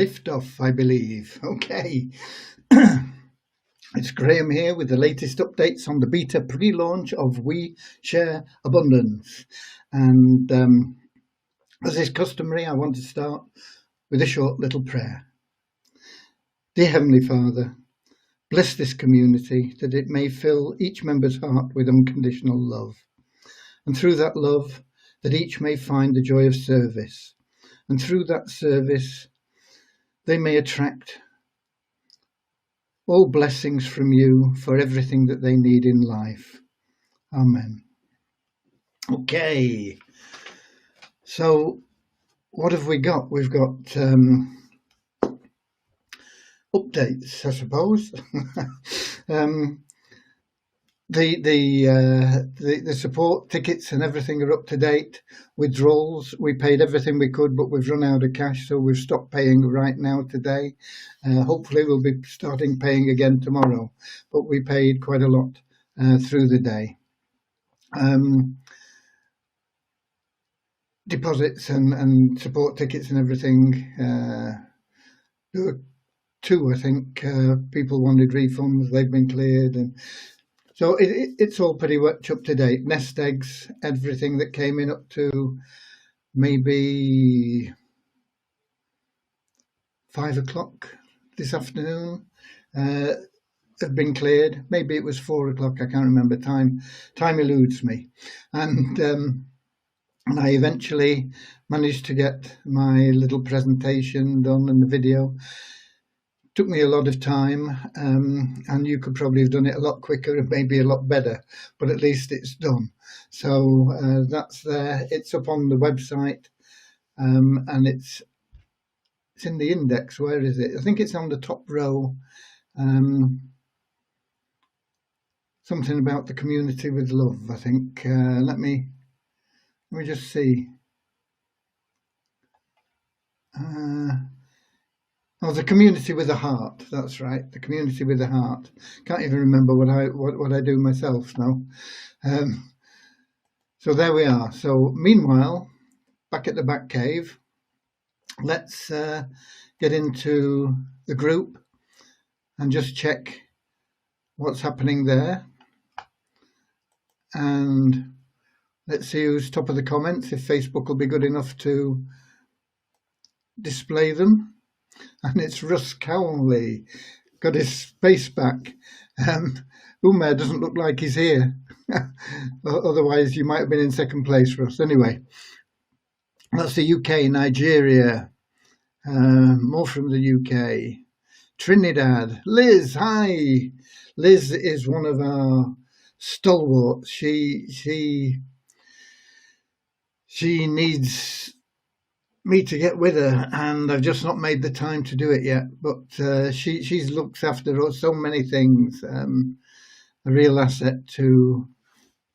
Liftoff, I believe. Okay. It's Graham here with the latest updates on the beta pre-launch of We Share Abundance. And as is customary, I want to start with a short little prayer. Dear Heavenly Father, bless this community that it may fill each member's heart with unconditional love. And through that love, that each may find the joy of service. And through that service, they may attract all blessings from you for everything that they need in life. Amen. Okay, so what have we got? We've got updates, I suppose. The support tickets and everything are up to date. Withdrawals, we paid everything we could, but we've run out of cash, so we've stopped paying right now today. Hopefully we'll be starting paying again tomorrow, but we paid quite a lot through the day. Deposits and support tickets and everything, there were two, I think, people wanted refunds, they've been cleared, and so it's all pretty much up to date. Nest eggs, everything that came in up to maybe 5 o'clock this afternoon have been cleared. Maybe it was 4 o'clock, I can't remember. Time eludes me. And I eventually managed to get my little presentation done and the video. Took me a lot of time, and you could probably have done it a lot quicker and maybe a lot better, but at least it's done. So that's there. It's up on the website, and it's in the index. Where is it? I think it's on the top row. Something about the community with love, I think. Let me just see. Oh, the community with a heart. That's right, the community with a heart. Can't even remember what I do myself now. So there we are. So meanwhile, back at the back cave, let's get into the group and just check what's happening there. And let's see who's top of the comments, if Facebook will be good enough to display them. And it's Russ Cowley, got his face back. Umair doesn't look like he's here. Otherwise, you might have been in second place, Russ. Anyway, that's the UK, Nigeria. More from the UK. Trinidad. Liz, hi. Liz is one of our stalwarts. She needs me to get with her, and I've just not made the time to do it yet, but she's looked after so many things. A real asset to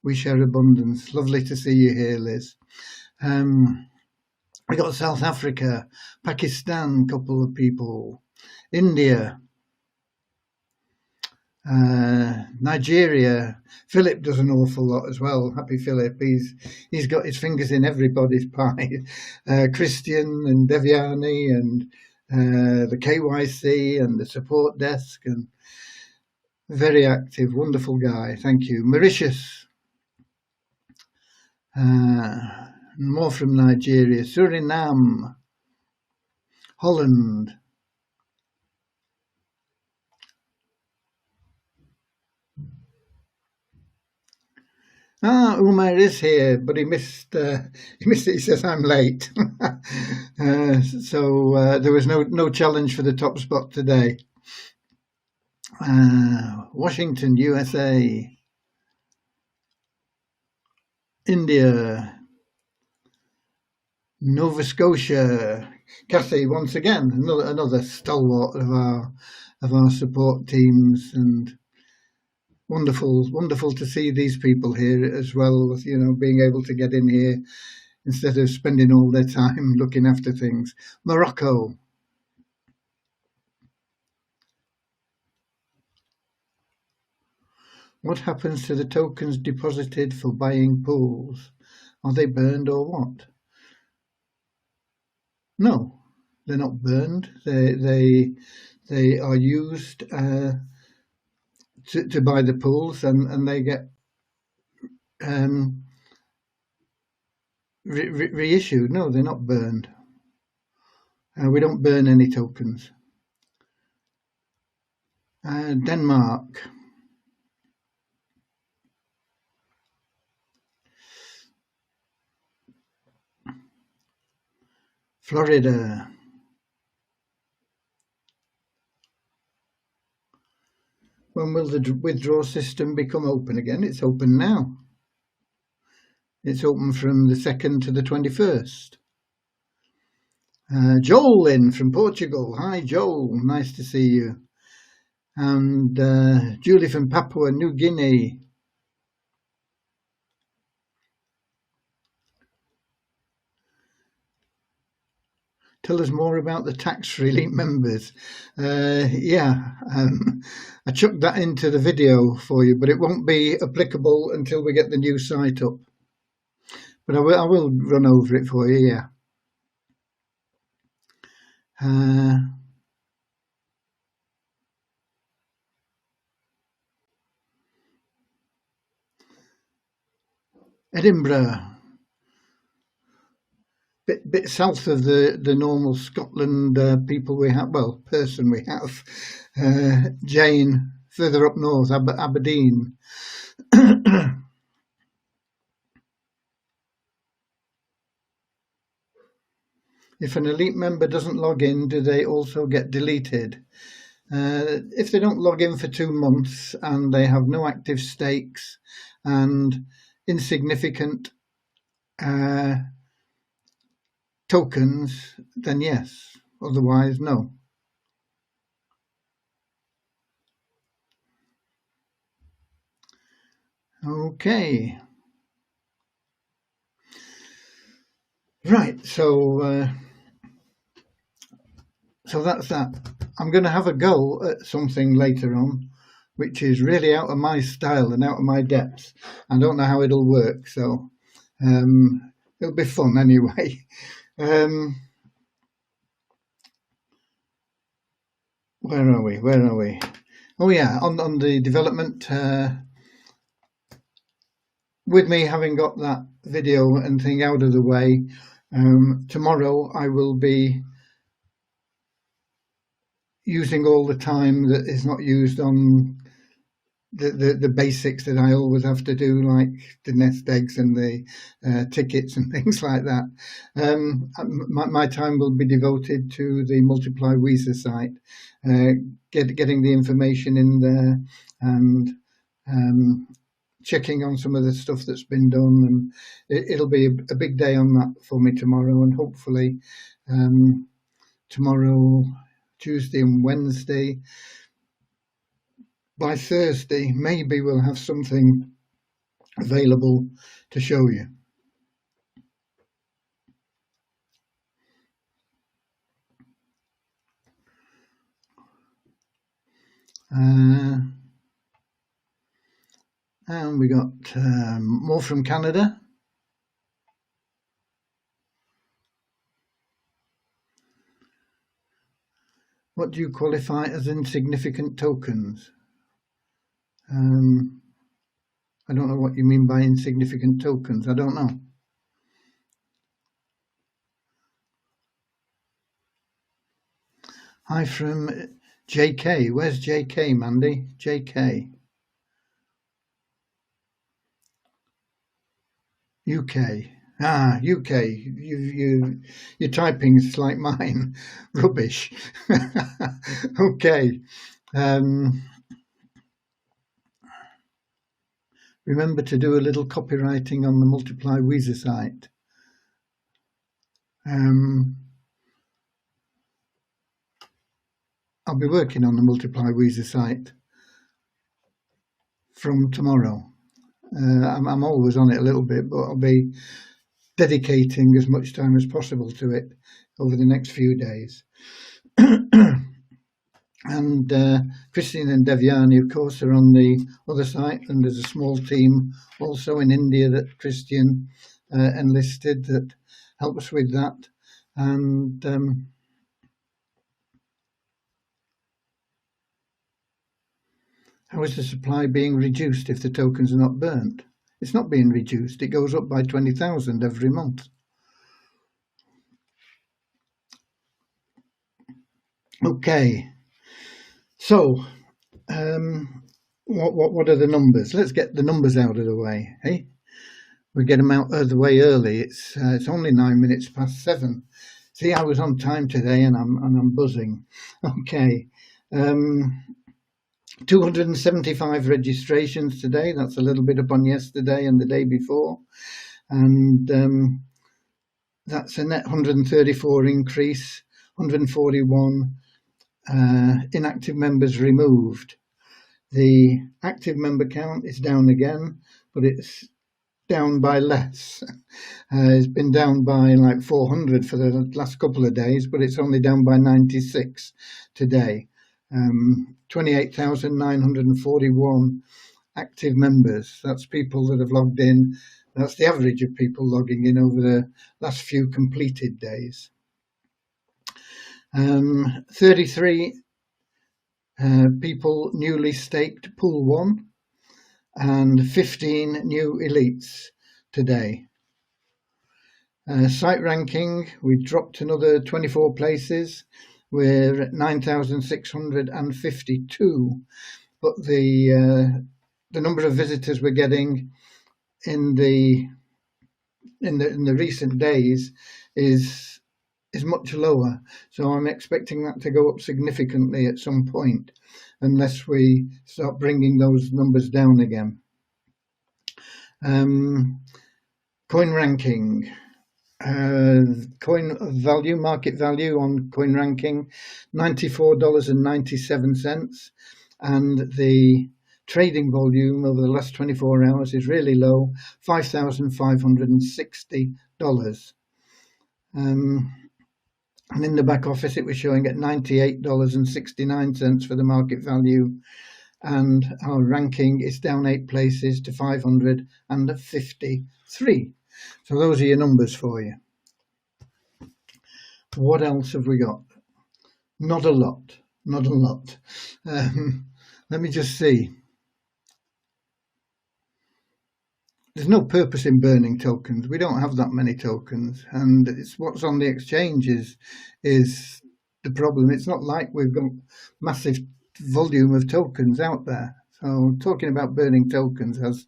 We Share Abundance. Lovely to see you here, Liz. We got South Africa, Pakistan, couple of people, India, Nigeria. Philip does an awful lot as well. Happy Philip. He's got his fingers in everybody's pie. Christian and Deviani and the KYC and the support desk, and very active, wonderful guy. Thank you. Mauritius. More from Nigeria. Suriname. Holland. Umair is here, but he missed it. He says I'm late. So there was no challenge for the top spot today. Washington, USA. India. Nova Scotia. Kathy, once again, another stalwart of our support teams, and wonderful to see these people here as well, you know, being able to get in here instead of spending all their time looking after things. Morocco. What happens to the tokens deposited for buying pools? Are they burned or what? No, They're not burned. They are used to buy the pools, and they get reissued. No, they're not burned. We don't burn any tokens. Denmark. Florida. When will the withdrawal system become open again? It's open now. It's open from the 2nd to the 21st. Joel in from Portugal. Hi, Joel. Nice to see you. And Julie from Papua New Guinea. Tell us more about the tax-free Elite members. Yeah, I chucked that into the video for you, but it won't be applicable until we get the new site up. But I will run over it for you, yeah. Edinburgh, bit south of the normal Scotland people we have, well, person we have. Jane, further up north, Aberdeen. If an Elite member doesn't log in, do they also get deleted? If they don't log in for 2 months and they have no active stakes and insignificant tokens, then yes. Otherwise, no. Okay. Right, so that's that. I'm going to have a go at something later on, which is really out of my style and out of my depth. I don't know how it'll work, so it'll be fun anyway. Where are we? Oh yeah, on the development. With me having got that video and thing out of the way, tomorrow I will be using all the time that is not used on the basics that I always have to do, like the nest eggs and the tickets and things like that. My time will be devoted to the Multiply Weezer site, getting the information in there and checking on some of the stuff that's been done, and it'll be a big day on that for me tomorrow, and hopefully tomorrow, Tuesday and Wednesday, by Thursday maybe we'll have something available to show you. And we got more from Canada. What do you qualify as insignificant tokens? I don't know what you mean by insignificant tokens. I don't know. Hi from JK. Where's JK, Mandy? JK. UK. UK. Your typing's like mine. Rubbish. Okay. Remember to do a little copywriting on the Multiply Weezer site. I'll be working on the Multiply Weezer site from tomorrow. I'm always on it a little bit, but I'll be dedicating as much time as possible to it over the next few days. And Christine and Devyani, of course, are on the other site, and there's a small team also in India that Christian enlisted that helps with that. And How is the supply being reduced if the tokens are not burnt? It's not being reduced. It goes up by 20,000 every month. Okay, so what are the numbers? Let's get the numbers out of the way. Hey, we get them out of the way early. It's only 9 minutes past 7. See, I was on time today, and I'm buzzing. Okay, 275 registrations today. That's a little bit up on yesterday and the day before, and that's a net 134 increase. 141 inactive members removed. The active member count is down again, but it's down by less. It's been down by like 400 for the last couple of days, but it's only down by 96 today. 28,941 active members. That's people that have logged in. That's the average of people logging in over the last few completed days. 33 people newly staked Pool 1 and 15 new elites today. Site ranking, we dropped another 24 places. We're at 9,652, but the number of visitors we're getting in the recent days is much lower, so I'm expecting that to go up significantly at some point, unless we start bringing those numbers down again. Coin ranking, coin value, market value on coin ranking, $94.97, and the trading volume over the last 24 hours is really low, $5,560. And in the back office, it was showing at $98.69 for the market value, and our ranking is down 8 places to 553. So those are your numbers for you. What else have we got? Not a lot. Not a lot. Let me just see. There's no purpose in burning tokens. We don't have that many tokens, and it's what's on the exchange is the problem. It's not like we've got massive volume of tokens out there. So talking about burning tokens has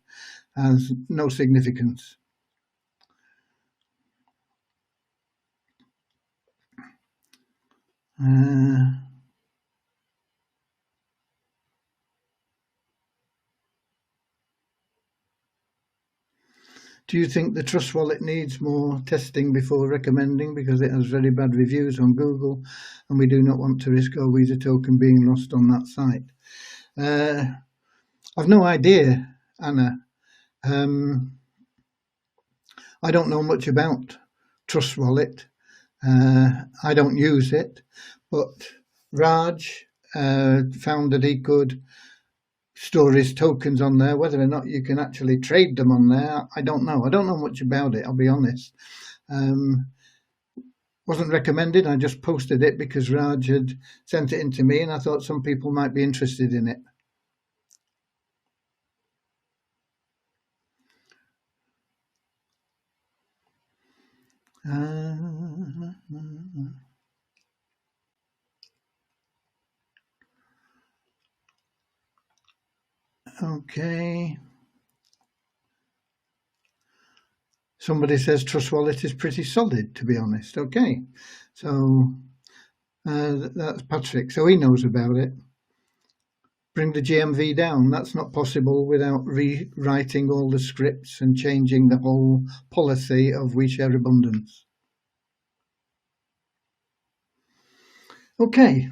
no significance. Do you think the Trust Wallet needs more testing before recommending, because it has very bad reviews on Google and we do not want to risk our Visa token being lost on that site? I've no idea, Anna. I don't know much about Trust Wallet. I don't use it, but Raj found that he could store his tokens on there. Whether or not you can actually trade them on there, I don't know. I don't know much about it, I'll be honest. Wasn't recommended. I just posted it because Raj had sent it in to me and I thought some people might be interested in it. Okay. Somebody says Trust Wallet is pretty solid, to be honest. Okay. So that's Patrick. So he knows about it. Bring the GMV down. That's not possible without rewriting all the scripts and changing the whole policy of We Share Abundance. Okay.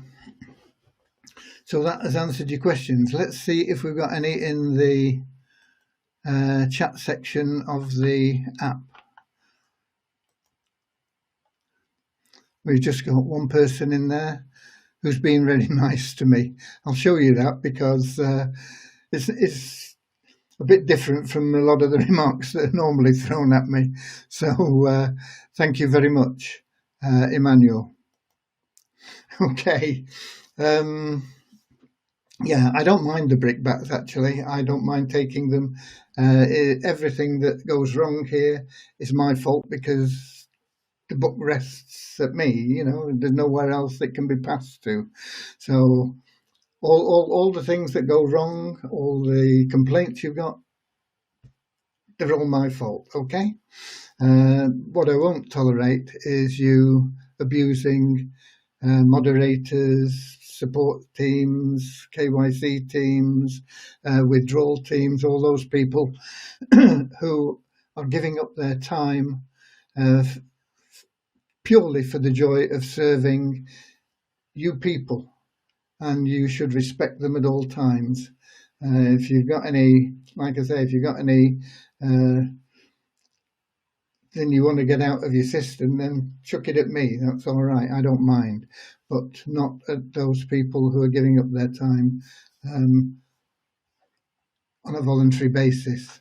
So that has answered your questions. Let's see if we've got any in the chat section of the app. We've just got one person in there who's been really nice to me. I'll show you that because it's a bit different from a lot of the remarks that are normally thrown at me. So thank you very much, Emmanuel. Okay. Yeah, I don't mind the brickbats, actually. I don't mind taking them. Everything that goes wrong here is my fault because the buck rests at me. There's nowhere else it can be passed to. So all the things that go wrong, all the complaints you've got, they're all my fault. Okay. What I won't tolerate is you abusing moderators, support teams, KYC teams, withdrawal teams, all those people who are giving up their time uh, purely for the joy of serving you people, and you should respect them at all times. If you've got any, like I say, if you've got any then you want to get out of your system, then chuck it at me. That's all right. I don't mind, but not at those people who are giving up their time on a voluntary basis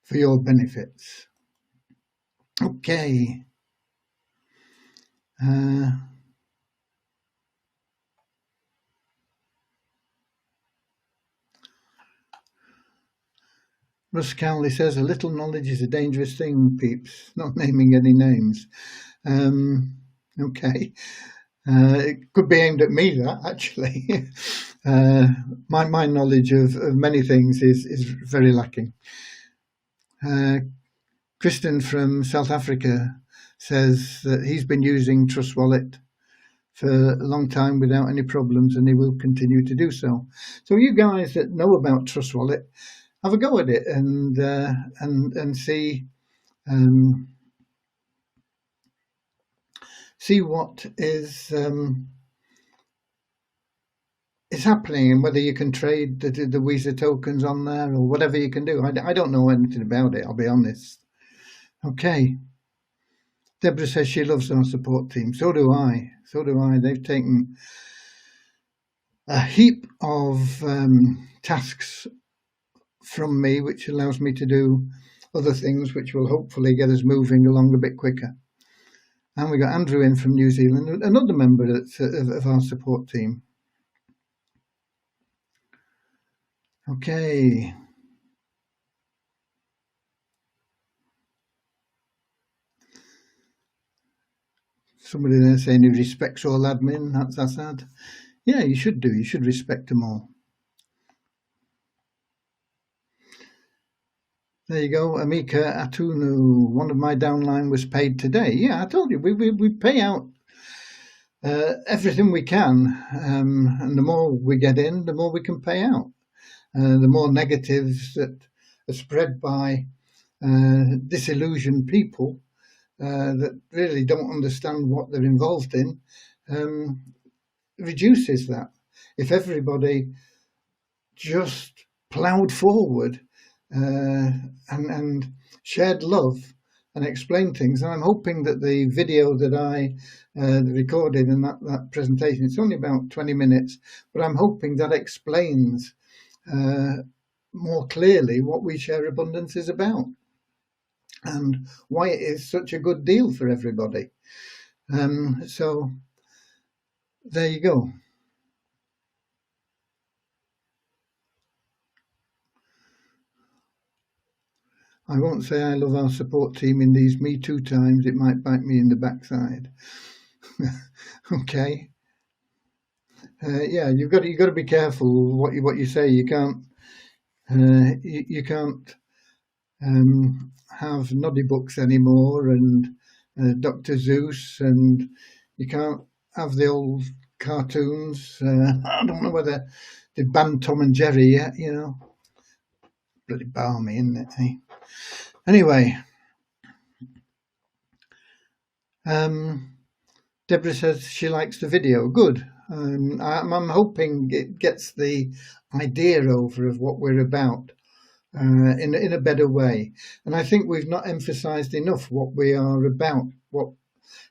for your benefits. Okay. Russ Cowley says, a little knowledge is a dangerous thing, peeps. Not naming any names. Okay. It could be aimed at me, that, actually. My knowledge of many things is very lacking. Kristen from South Africa says that he's been using Trust Wallet for a long time without any problems, and he will continue to do so. So you guys that know about Trust Wallet, have a go at it and see see what is happening, and whether you can trade the Visa tokens on there or whatever you can do. I don't know anything about it, I'll be honest. Okay. Deborah says she loves our support team. So do I. They've taken a heap of tasks from me, which allows me to do other things which will hopefully get us moving along a bit quicker. And we got Andrew in from New Zealand, another member of our support team. Okay. Somebody there saying he respects all admin. That's Assad. Yeah, you should do. You should respect them all. There you go, Amika Atunu. One of my downline was paid today. Yeah, I told you, we pay out everything we can, and the more we get in, the more we can pay out. The more negatives that are spread by disillusioned people that really don't understand what they're involved in reduces that. If everybody just ploughed forward and shared love and explained things. And I'm hoping that the video that I recorded in that presentation, it's only about 20 minutes, but I'm hoping that explains more clearly what We Share Abundance is about and why it is such a good deal for everybody. So there you go. I won't say I love our support team in these Me Too times. It might bite me in the backside. Okay. Yeah, you've got to be careful what you say. You can't have Noddy Books anymore and Dr. Zeus, and you can't have the old cartoons. I don't know whether they banned Tom and Jerry yet. Bloody balmy, isn't it? Eh? Anyway, Deborah says she likes the video. Good. I'm hoping it gets the idea over of what we're about in a better way. And I think we've not emphasised enough what we are about.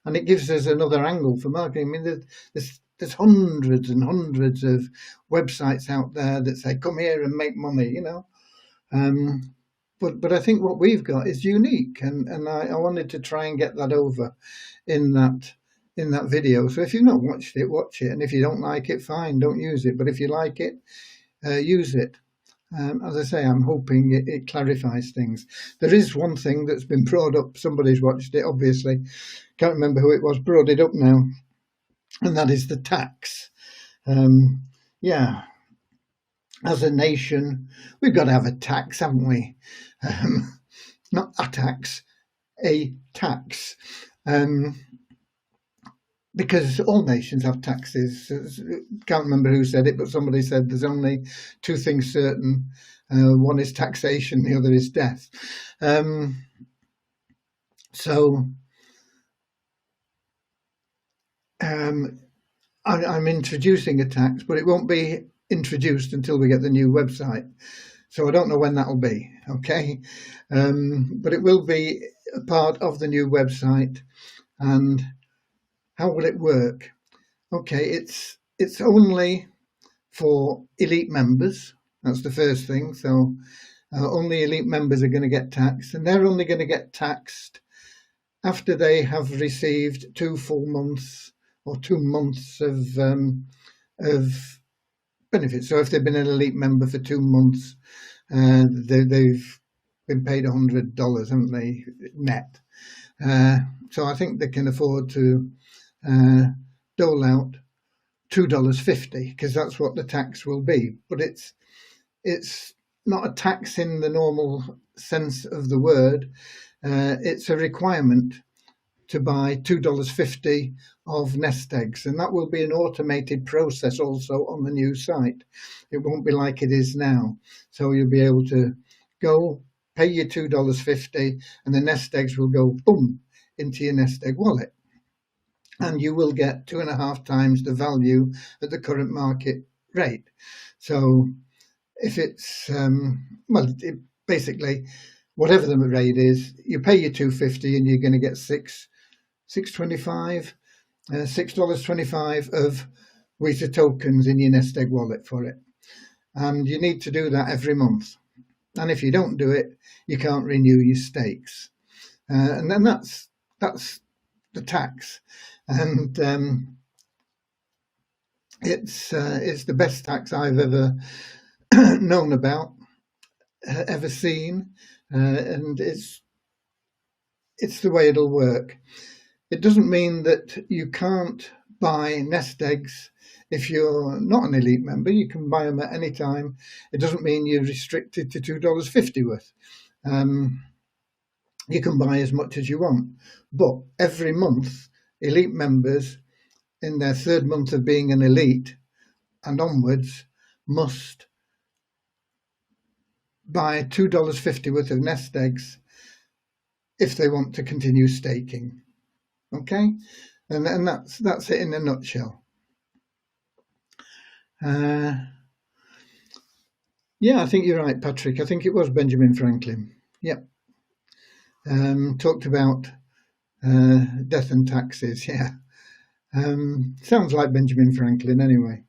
And it gives us another angle for marketing. I mean, there's hundreds and hundreds of websites out there that say, "Come here and make money," But I think what we've got is unique, and I wanted to try and get that over in in that video. So if you've not watched it, watch it. And if you don't like it, fine, don't use it. But if you like it, use it. As I say, I'm hoping it clarifies things. There is one thing that's been brought up. Somebody's watched it, obviously. Can't remember who it was, brought it up now. And that is the tax. Yeah. As a nation, we've got to have a tax, haven't we? Not a tax, a tax. Because all nations have taxes. Can't remember who said it, but somebody said there's only two things certain. One is taxation, the other is death. I'm introducing a tax, but it won't be introduced until we get the new website. So I don't know when that'll be, okay? But it will be a part of the new website. And how will it work? Okay, it's only for elite members. That's the first thing. So only elite members are going to get taxed, and they're only going to get taxed after they have received 2 full months or 2 months of benefits. So if they've been an elite member for 2 months, they've been paid $100, haven't they, net? So I think they can afford to dole out $2.50, because that's what the tax will be. But it's not a tax in the normal sense of the word. It's a requirement to buy $2.50 of nest eggs, and that will be an automated process also on the new site. It won't be like it is now. So you'll be able to go pay your $2.50, and the nest eggs will go boom into your nest egg wallet, and you will get 2.5 times the value at the current market rate. So if it's basically whatever the rate is, you pay your $2.50 and you're going to get $6.25 of Weta tokens in your nest egg wallet for it, and you need to do that every month. And if you don't do it, you can't renew your stakes, and then that's the tax. And it's the best tax I've ever known about, ever seen, and it's the way it'll work. It doesn't mean that you can't buy nest eggs if you're not an elite member. You can buy them at any time. It doesn't mean you're restricted to $2.50 worth. You can buy as much as you want, but every month, elite members in their 3rd month of being an elite and onwards must buy $2.50 worth of nest eggs if they want to continue staking. Okay, and that's it in a nutshell. Yeah, I think you're right, Patrick. I think it was Benjamin Franklin. Yep. Talked about death and taxes. Yeah. Sounds like Benjamin Franklin anyway.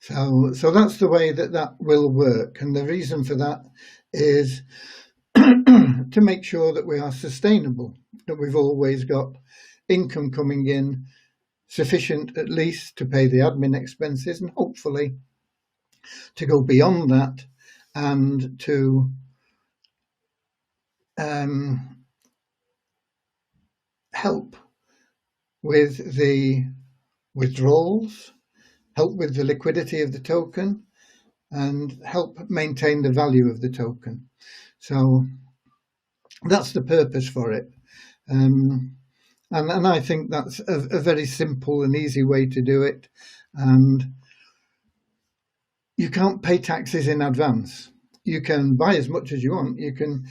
So that's the way that will work. And the reason for that is to make sure that we are sustainable, that we've always got income coming in sufficient at least to pay the admin expenses, and hopefully to go beyond that and to help with the withdrawals, help with the liquidity of the token, and help maintain the value of the token. So that's the purpose for it. And I think that's a very simple and easy way to do it. And you can't pay taxes in advance. You can buy as much as you want. You can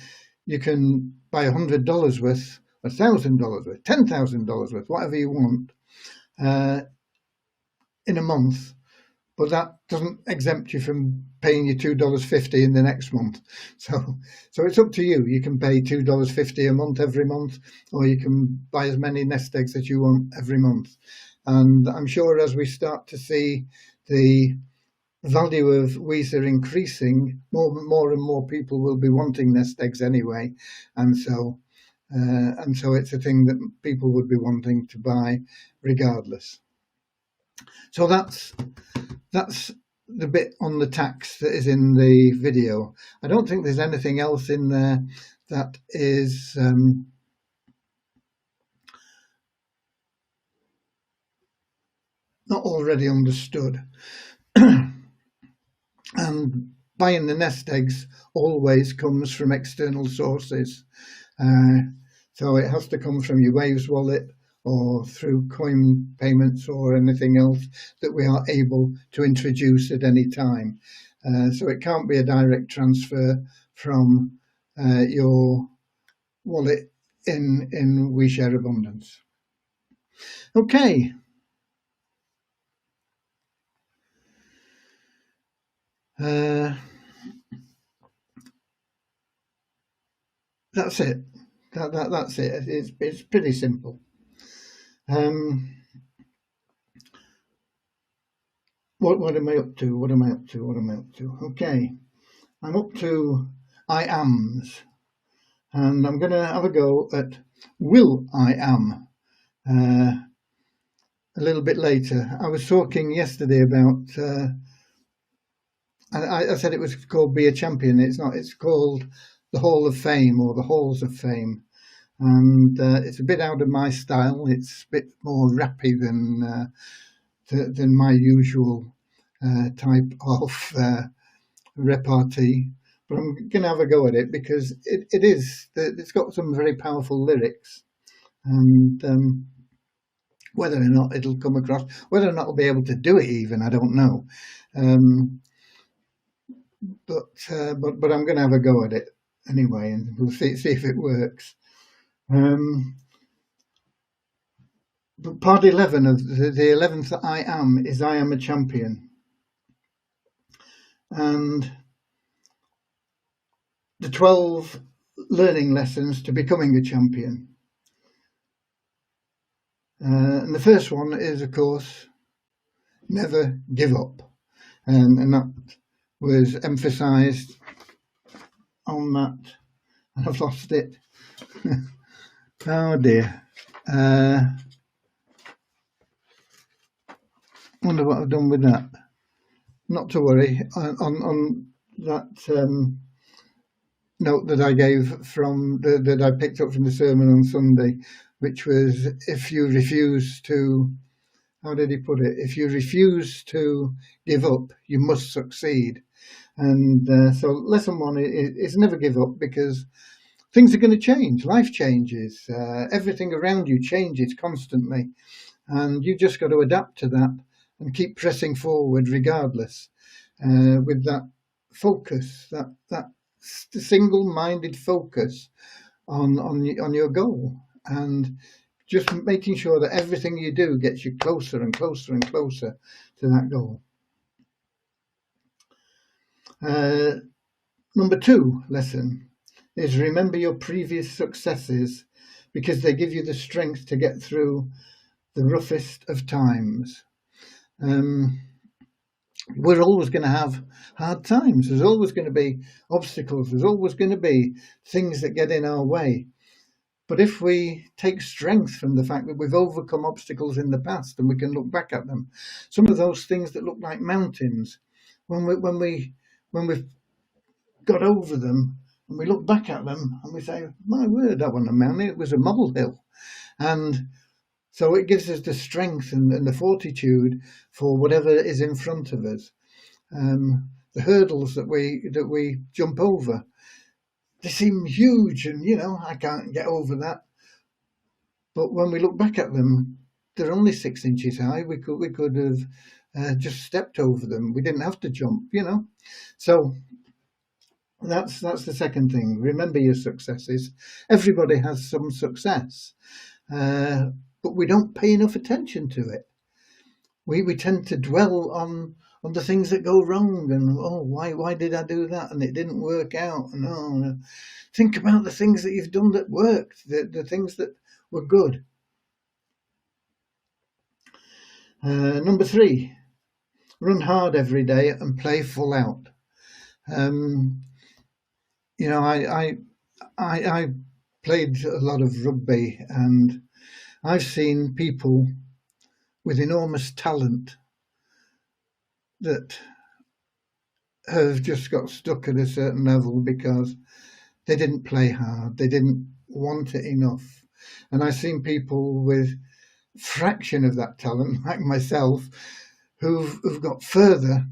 buy $100 worth, $1,000 worth, $10,000 worth, whatever you want, in a month. But that doesn't exempt you from paying your $2.50 in the next month. So it's up to you. You can pay $2.50 a month every month, or you can buy as many nest eggs as you want every month. And I'm sure as we start to see the value of Weezer increasing, more and more people will be wanting nest eggs anyway, and so it's a thing that people would be wanting to buy regardless. So that's the bit on the tax that is in the video. I don't think there's anything else in there that is not already understood. And buying the nest eggs always comes from external sources. So it has to come from your Waves wallet or through coin payments or anything else that we are able to introduce at any time. So it can't be a direct transfer from your wallet in We Share Abundance. Okay. That's it. That's it. It's pretty simple. What am I up to? What am I up to? What am I up to? Okay, I'm up to I ams, and I'm going to have a go at will I am a little bit later. I was talking yesterday about. I said it was called Be a Champion. It's not. It's called the Hall of Fame or the Halls of Fame, and it's a bit out of my style. It's a bit more rappy than my usual type of repartee. But I'm going to have a go at it because it's got some very powerful lyrics, and whether or not it'll come across, whether or not I'll be able to do it even, I don't know. But I'm going to have a go at it anyway, and we'll see if it works. But part 11 of the 11th I am is I am a champion. And the 12 learning lessons to becoming a champion. And the first one is, of course, never give up. And that was emphasized on that. And I've lost it. Oh dear. Wonder what I've done with that. Not to worry. On that note that I gave from that I picked up from the sermon on Sunday, which was, if you refuse to, how did he put it? If you refuse to give up, you must succeed. And so lesson one is never give up, because things are going to change. Life changes. Everything around you changes constantly. And you just got to adapt to that and keep pressing forward regardless, with that focus, that single-minded focus on your goal, and just making sure that everything you do gets you closer and closer and closer to that goal. Number 2 lesson is remember your previous successes, because they give you the strength to get through the roughest of times. We're always going to have hard times. There's always going to be obstacles. There's always going to be things that get in our way. But if we take strength from the fact that we've overcome obstacles in the past and we can look back at them, some of those things that look like mountains, when we've got over them and we look back at them and we say, my word, that wasn't a mountain, it was a molehill. And so it gives us the strength and the fortitude for whatever is in front of us. The hurdles that we jump over, they seem huge, and I can't get over that. But when we look back at them, they're only 6 inches high. We could have just stepped over them. We didn't have to jump, So that's the second thing. Remember your successes. Everybody has some success. But we don't pay enough attention to it. We tend to dwell on the things that go wrong, and why did I do that and it didn't work out, and think about the things that you've done that worked, the things that were good. Number 3, run hard every day and play full out. Um, you know, I played a lot of rugby, and I've seen people with enormous talent that have just got stuck at a certain level because they didn't play hard, they didn't want it enough. And I've seen people with fraction of that talent, like myself, who've got further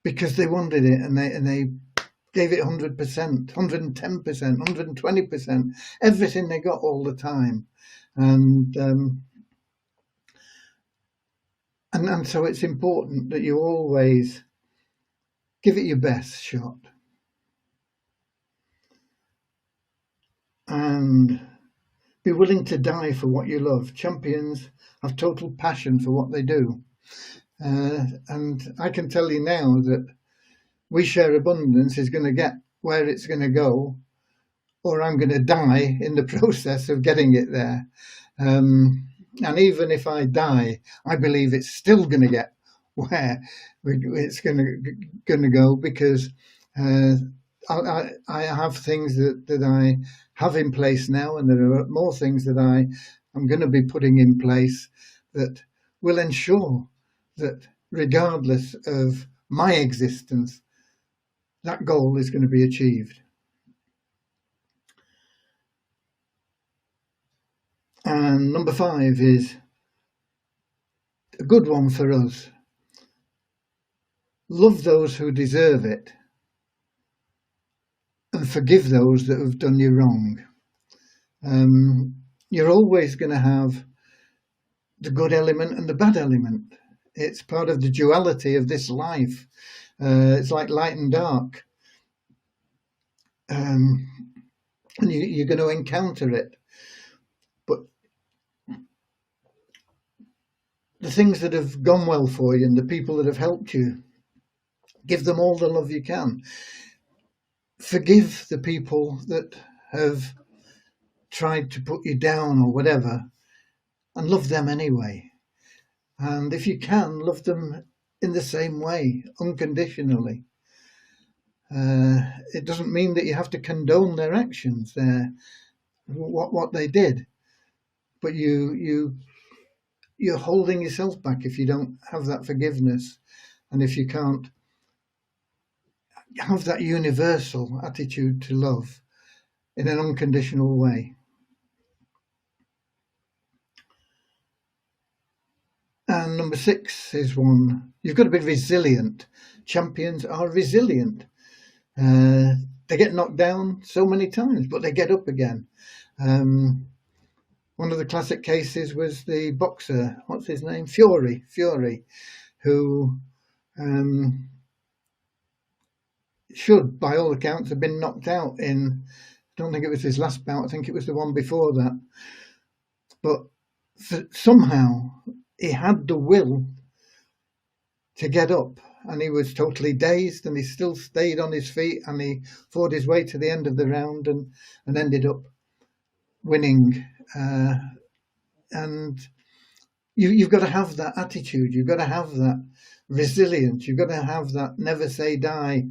because they wanted it, and they gave it 100%, 110%, 120%, everything they got all the time. And so it's important that you always give it your best shot. And be willing to die for what you love. Champions have total passion for what they do. And I can tell you now that We Share Abundance is going to get where it's going to go, or I'm going to die in the process of getting it there. And even if I die, I believe it's still going to get where it's going to go, because I have things that I have in place now, and there are more things that I'm going to be putting in place that will ensure that regardless of my existence, that goal is going to be achieved. And number 5 is a good one for us. Love those who deserve it, and forgive those that have done you wrong. You're always going to have the good element and the bad element. It's part of the duality of this life. It's like light and dark. And you're going to encounter it. But the things that have gone well for you and the people that have helped you, give them all the love you can. Forgive the people that have tried to put you down or whatever, and love them anyway. And if you can, love them in the same way, unconditionally. It doesn't mean that you have to condone their actions, what they did, but you're holding yourself back if you don't have that forgiveness, and if you can't have that universal attitude to love in an unconditional way. And number 6 is one, you've got to be resilient. Champions are resilient. They get knocked down so many times, but they get up again. One of the classic cases was the boxer, what's his name? Fury, who should, by all accounts, have been knocked out in, I don't think it was his last bout, I think it was the one before that. But somehow he had the will to get up, and he was totally dazed, and he still stayed on his feet, and he fought his way to the end of the round and ended up winning. And you've got to have that attitude. You've got to have that resilience. You've got to have that never say die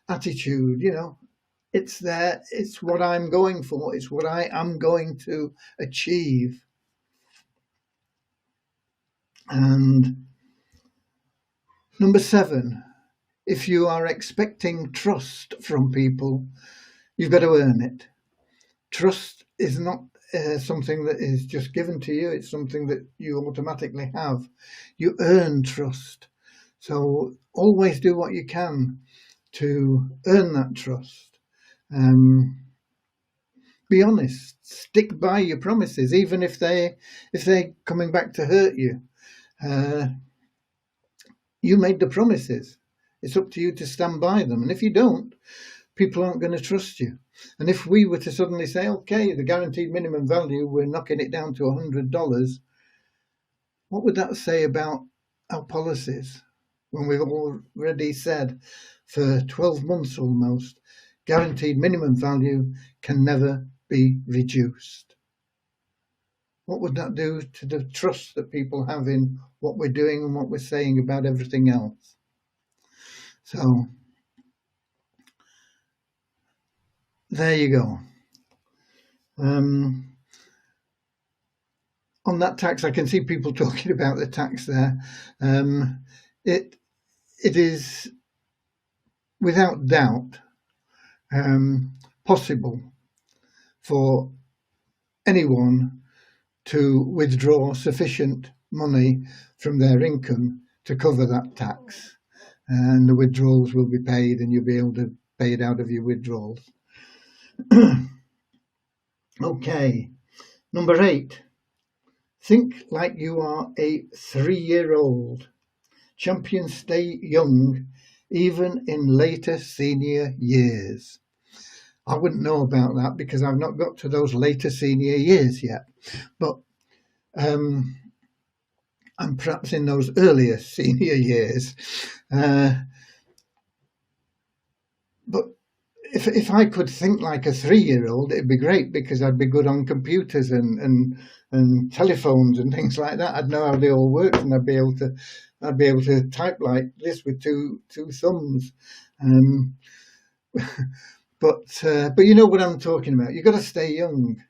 attitude. You know, it's there. It's what I'm going for. It's what I am going to achieve. And number 7, if you are expecting trust from people, you've got to earn it. Trust is not something that is just given to you. It's something that you automatically have. You earn trust. So always do what you can to earn that trust. Be honest. Stick by your promises, even if they're coming back to hurt you. You made the promises. It's up to you to stand by them. And if you don't, people aren't going to trust you. And if we were to suddenly say, okay, the guaranteed minimum value, we're knocking it down to $100, what would that say about our policies? When we've already said for 12 months almost, guaranteed minimum value can never be reduced. What would that do to the trust that people have in what we're doing and what we're saying about everything else? So there you go. On that tax, I can see people talking about the tax there. It is without doubt possible for anyone to withdraw sufficient money from their income to cover that tax, and the withdrawals will be paid, and you'll be able to pay it out of your withdrawals. Okay, number 8. Think like you are a 3-year-old. Champions stay young, even in later senior years. I wouldn't know about that because I've not got to those later senior years yet. But I'm perhaps in those earlier senior years. But if I could think like a 3-year-old, it'd be great because I'd be good on computers and telephones and things like that. I'd know how they all work, and I'd be able to type like this with two thumbs. But you know what I'm talking about. You've got to stay young.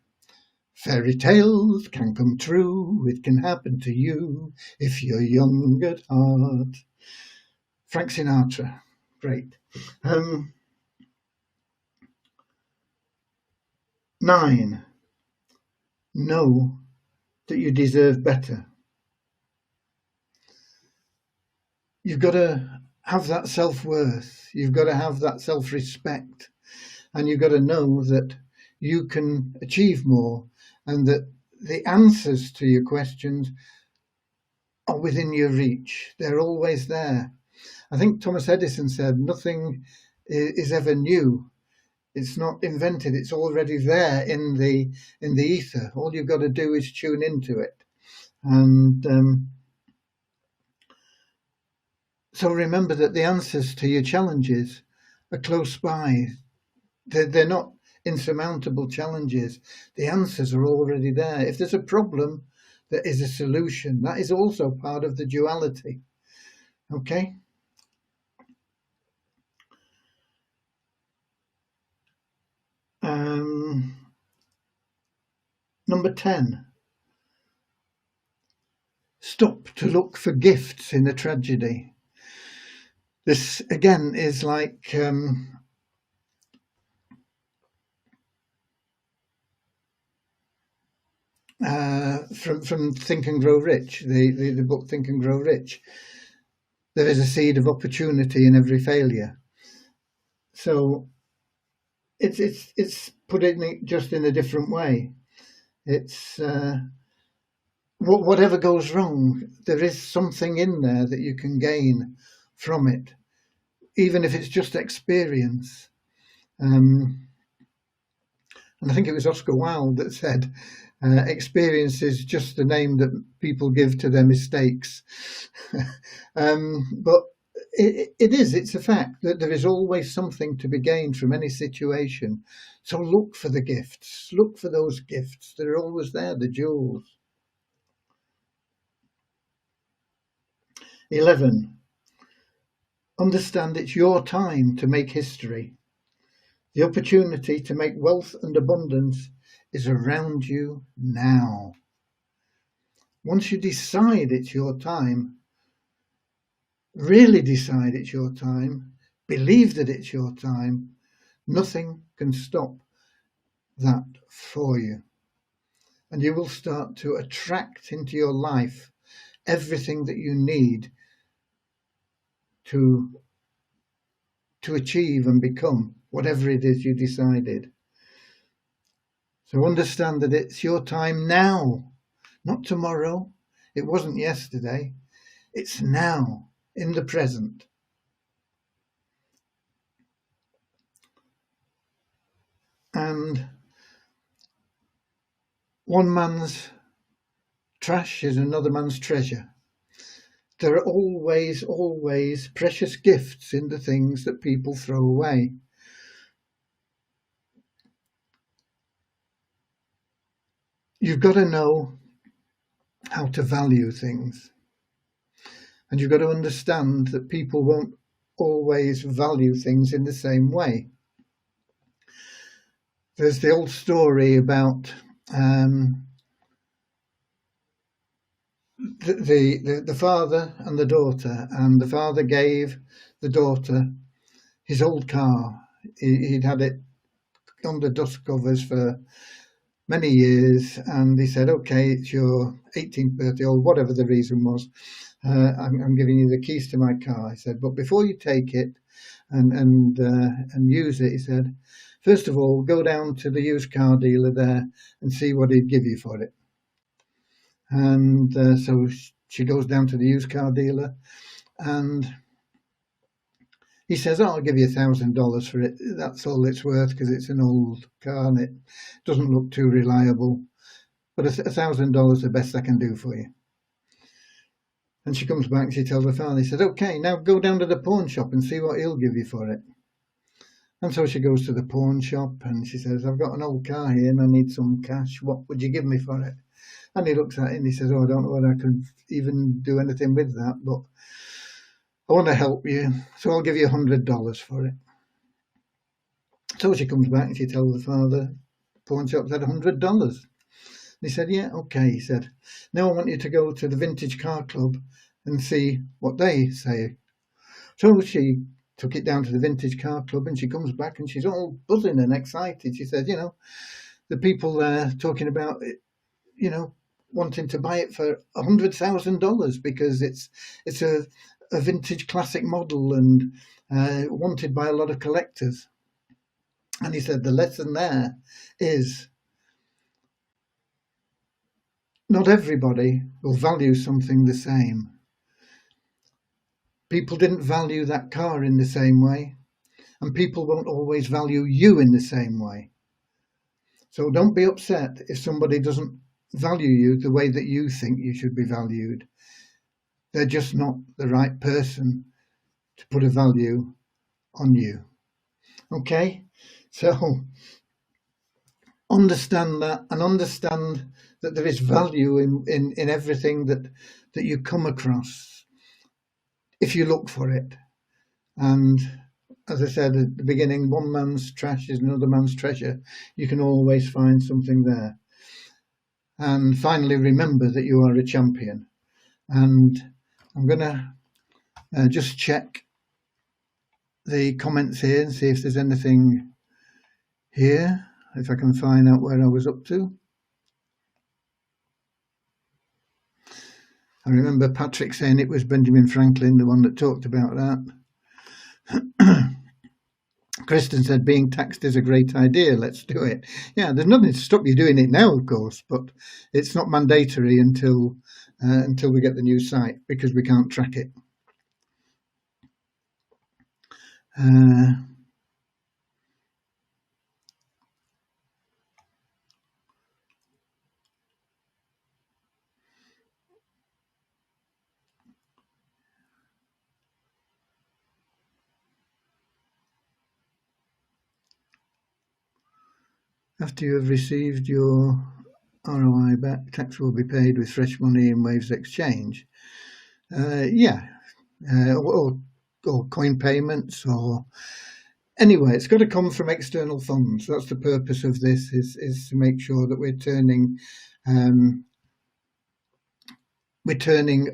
Fairy tales can come true. It can happen to you if you're young at heart. Frank Sinatra. Great. 9. Know that you deserve better. You've got to have that self-worth. You've got to have that self-respect. And you've got to know that you can achieve more, and that the answers to your questions are within your reach. They're always there. I think Thomas Edison said, nothing is ever new. It's not invented. It's already there in the ether. All you've got to do is tune into it. And so remember that the answers to your challenges are close by. They're not insurmountable challenges. The answers are already there. If there's a problem, there is a solution. That is also part of the duality. Okay? Number 10. Stop to look for gifts in a tragedy. This, again, is like from Think and Grow Rich, the book Think and Grow Rich. There is a seed of opportunity in every failure. So it's put it just in a different way. It's whatever goes wrong, there is something in there that you can gain from it, even if it's just experience. And I think it was Oscar Wilde that said, experience is just the name that people give to their mistakes. But it's a fact that there is always something to be gained from any situation. So look for the gifts, look for those gifts. They're always there, the jewels. 11. Understand it's your time to make history. The opportunity to make wealth and abundance is around you now. Once you decide it's your time, really decide it's your time, believe that it's your time, nothing can stop that for you. And you will start to attract into your life everything that you need to achieve and become whatever it is you decided. So understand that it's your time now, not tomorrow. It wasn't yesterday. It's now, in the present. And one man's trash is another man's treasure. There are always, always precious gifts in the things that people throw away. You've got to know how to value things. And you've got to understand that people won't always value things in the same way. There's the old story about the father and the daughter, and the father gave the daughter his old car. He'd had it on the dust covers for many years, and he said, okay, it's your 18th birthday, or whatever the reason was. I'm giving you the keys to my car. He said, but before you take it and use it, he said, first of all, go down to the used car dealer there and see what he'd give you for it. And so she goes down to the used car dealer, and he says, oh, I'll give you $1,000 for it. That's all it's worth because it's an old car and it doesn't look too reliable. But $1,000 is the best I can do for you. And she comes back and she tells her father, he said, okay, now go down to the pawn shop and see what he'll give you for it. And so she goes to the pawn shop and she says, I've got an old car here and I need some cash. What would you give me for it? And he looks at it and he says, oh, I don't know whether I could even do anything with that, but I want to help you, so I'll give you $100 for it. So she comes back and she tells the father, pawn shop's had $100. He said, yeah, okay. He said, now I want you to go to the vintage car club and see what they say. So she took it down to the vintage car club and she comes back and she's all buzzing and excited. She said, you know, the people there talking about it, you know, wanting to buy it for $100,000 because it's a vintage classic model and wanted by a lot of collectors. And he said the lesson there is not everybody will value something the same. People didn't value that car in the same way, and people won't always value you in the same way. So don't be upset if somebody doesn't value you the way that you think you should be valued. They're just not the right person to put a value on you. Okay? So understand that, and understand that there is value in everything that you come across if you look for it. And as I said at the beginning, one man's trash is another man's treasure. You can always find something there. And finally, remember that you are a champion. And I'm going to just check the comments here and see if there's anything here, if I can find out where I was up to. I remember Patrick saying it was Benjamin Franklin, the one that talked about that. Kristen said being taxed is a great idea, let's do it. Yeah, there's nothing to stop you doing it now, of course, but it's not mandatory until we get the new site, because we can't track it. After you have received your ROI back, tax will be paid with fresh money in Waves Exchange. Or coin payments, or anyway, it's got to come from external funds. That's the purpose of this, is to make sure that we're turning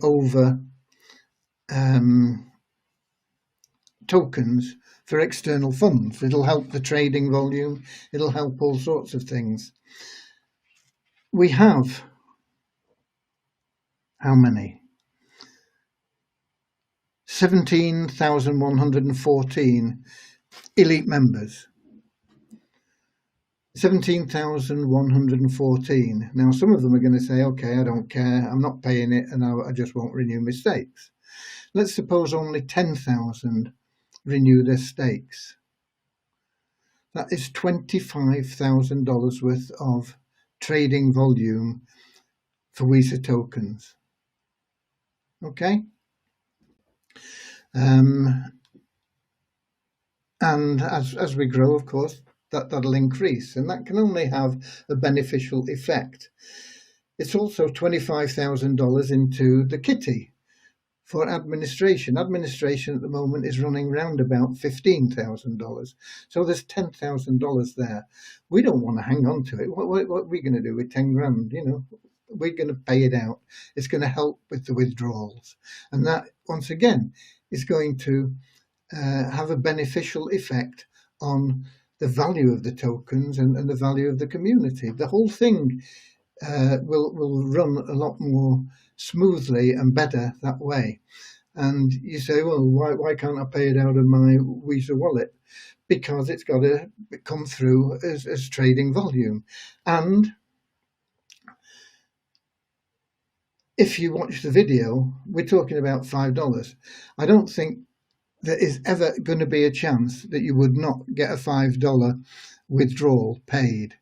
over tokens for external funds. It'll help the trading volume. It'll help all sorts of things. We have how many? 17,114 elite members. 17,114. Now, some of them are going to say, okay, I don't care, I'm not paying it, and I just won't renew my stakes. Let's suppose only 10,000 renew their stakes. That is $25,000 worth of trading volume for WISA tokens. Okay? And as we grow, of course, that'll increase, and that can only have a beneficial effect. It's also $25,000 into the kitty for administration. Administration at the moment is running round about $15,000. So there's $10,000 there. We don't want to hang on to it. What are we going to do with 10 grand? You know, we're going to pay it out. It's going to help with the withdrawals. And that, once again, is going to have a beneficial effect on the value of the tokens and the value of the community. The whole thing will run a lot more smoothly and better that way. And you say, well, why can't I pay it out of my Visa wallet? Because it's got to come through as trading volume. And if you watch the video, we're talking about $5. I don't think there is ever going to be a chance that you would not get a $5 withdrawal paid.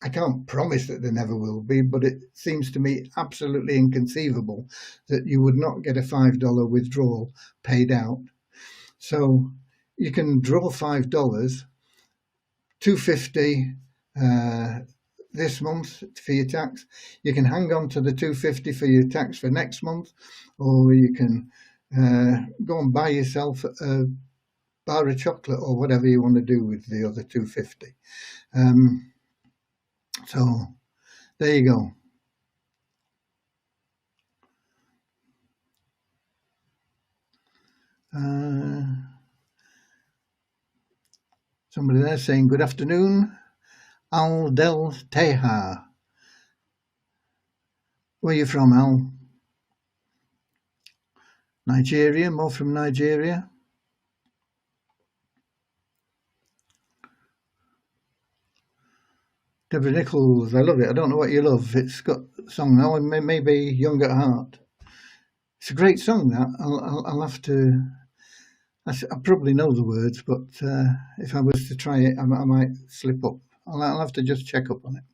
I can't promise that there never will be, but it seems to me absolutely inconceivable that you would not get a $5 withdrawal paid out. So you can draw $5, $2.50 this month for your tax. You can hang on to the $2.50 for your tax for next month, or you can go and buy yourself a bar of chocolate or whatever you want to do with the other $2.50. So there you go. Somebody there saying good afternoon. Al Del Teja. Where are you from, Al? Nigeria, more from Nigeria. Deborah Nichols, I love it. I don't know what you love. It's got a song now, and maybe Young at Heart. It's a great song, that. I'll have to... I probably know the words, but if I was to try it, I might slip up. I'll have to just check up on it.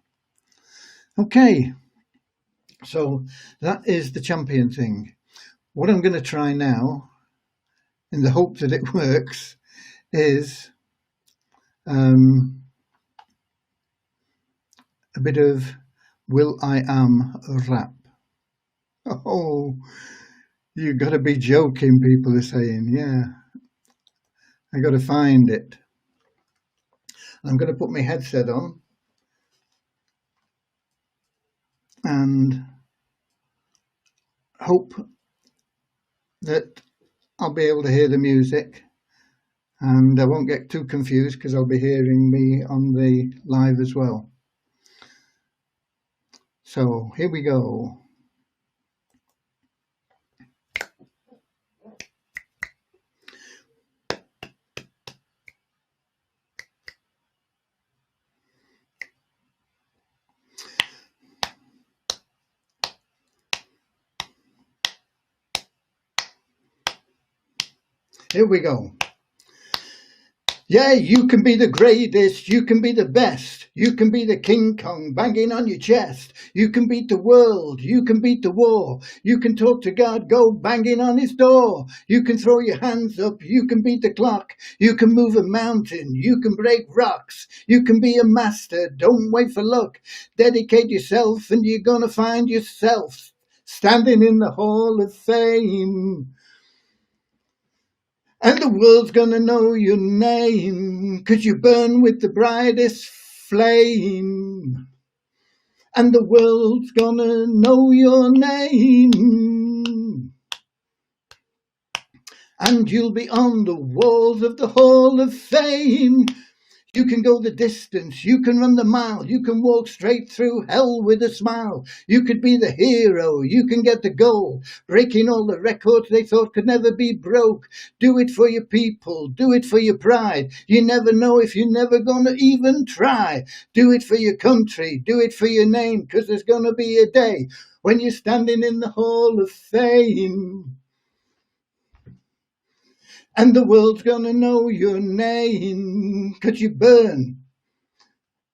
Okay, so that is the champion thing. What I'm going to try now, in the hope that it works, is a bit of Will I Am rap. Oh, you got to be joking, people are saying. Yeah, I got to find it. I'm going to put my headset on and hope that I'll be able to hear the music, and I won't get too confused because I'll be hearing me on the live as well. So here we go. Here we go. Yeah, you can be the greatest, you can be the best, you can be the King Kong banging on your chest, you can beat the world, you can beat the war, you can talk to God, go banging on his door, you can throw your hands up, you can beat the clock, you can move a mountain, you can break rocks, you can be a master, don't wait for luck, dedicate yourself and you're gonna find yourself standing in the Hall of Fame. And the world's gonna know your name, 'cause you burn with the brightest flame. And the world's gonna know your name. And you'll be on the walls of the Hall of Fame. You can go the distance, you can run the mile, you can walk straight through hell with a smile. You could be the hero, you can get the goal, breaking all the records they thought could never be broke. Do it for your people, do it for your pride. You never know if you're never gonna even try. Do it for your country, do it for your name, 'cause there's gonna be a day when you're standing in the Hall of Fame. And the world's gonna know your name, 'cause you burn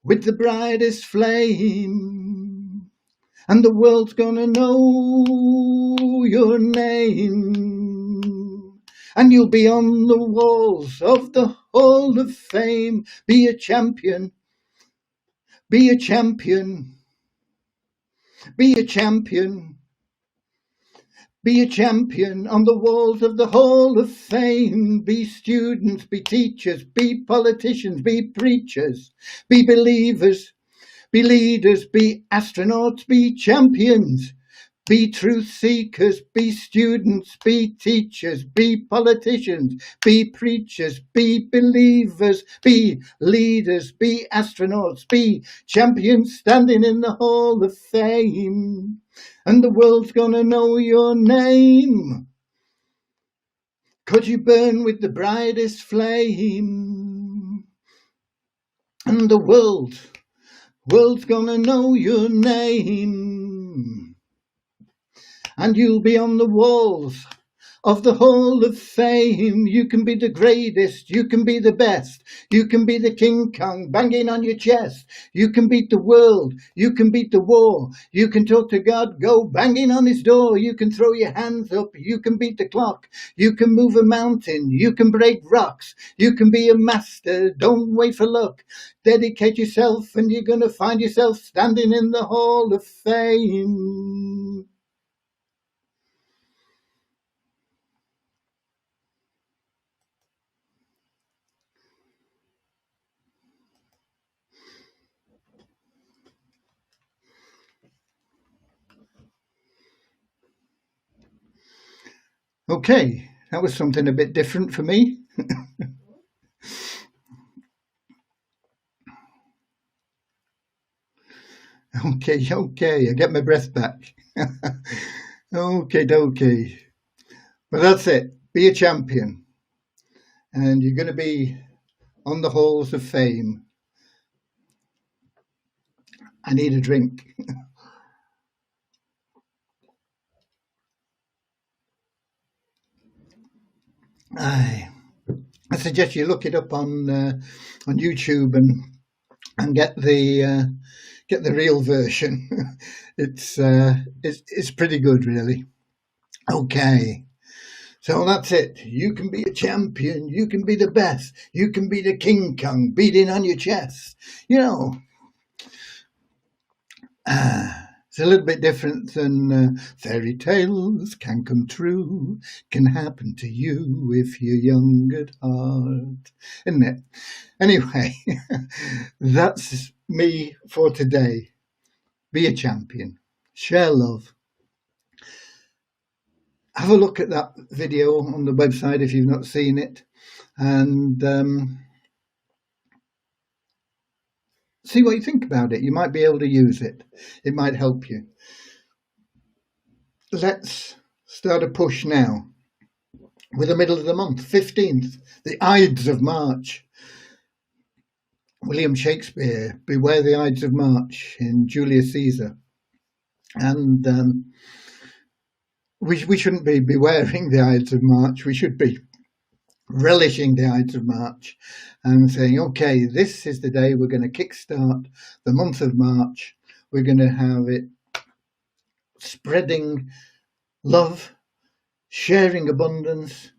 with the brightest flame. And the world's gonna know your name. And you'll be on the walls of the Hall of Fame. Be a champion, be a champion, be a champion. Be a champion on the walls of the Hall of Fame. Be students, be teachers, be politicians, be preachers, be believers, be leaders, be astronauts, be champions. Be truth seekers, be students, be teachers, be politicians, be preachers, be believers, be leaders, be astronauts, be champions standing in the Hall of Fame. And the world's gonna know your name, 'cause you burn with the brightest flame. And the world's gonna know your name. And you'll be on the walls of the Hall of Fame. You can be the greatest, you can be the best, you can be the King Kong banging on your chest. You can beat the world, you can beat the war, you can talk to God, go banging on his door. You can throw your hands up, you can beat the clock, you can move a mountain, you can break rocks, you can be a master, don't wait for luck. Dedicate yourself and you're gonna find yourself standing in the Hall of Fame. Okay, that was something a bit different for me. Okay, I get my breath back. Okay. But that's it. Be a champion. And you're going to be on the halls of fame. I need a drink. I suggest you look it up on YouTube and get the real version. It's pretty good, really. Okay, so that's it. You can be a champion. You can be the best. You can be the King Kong beating on your chest. You know, it's a little bit different than fairy tales can come true, can happen to you if you're young at heart, isn't it? Anyway, that's me for today. Be a champion. Share love. Have a look at that video on the website if you've not seen it, and see what you think about it. You might be able to use it. It might help you. Let's start a push now. We're the middle of the month, 15th, the Ides of March. William Shakespeare, beware the Ides of March in Julius Caesar. And we shouldn't be bewaring the Ides of March. We should be relishing the Ides of March and saying, okay, this is the day we're going to kickstart the month of March. We're going to have it spreading love, sharing abundance,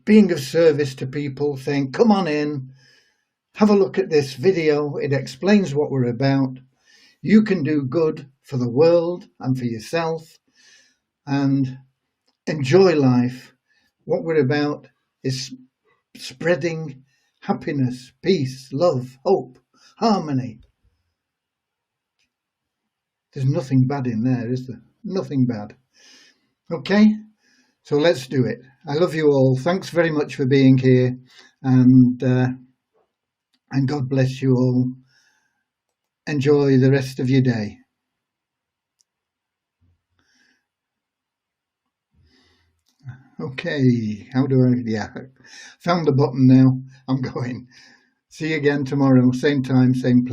being of service to people, saying, come on in, have a look at this video. It explains what we're about. You can do good for the world and for yourself and enjoy life. What we're about is spreading happiness, peace, love, hope, harmony. There's nothing bad in there, is there? Nothing bad. Okay, so let's do it. I love you all. Thanks very much for being here, and God bless you all. Enjoy the rest of your day. Okay, how do I, yeah, found the button now. I'm going. See you again tomorrow, same time, same place.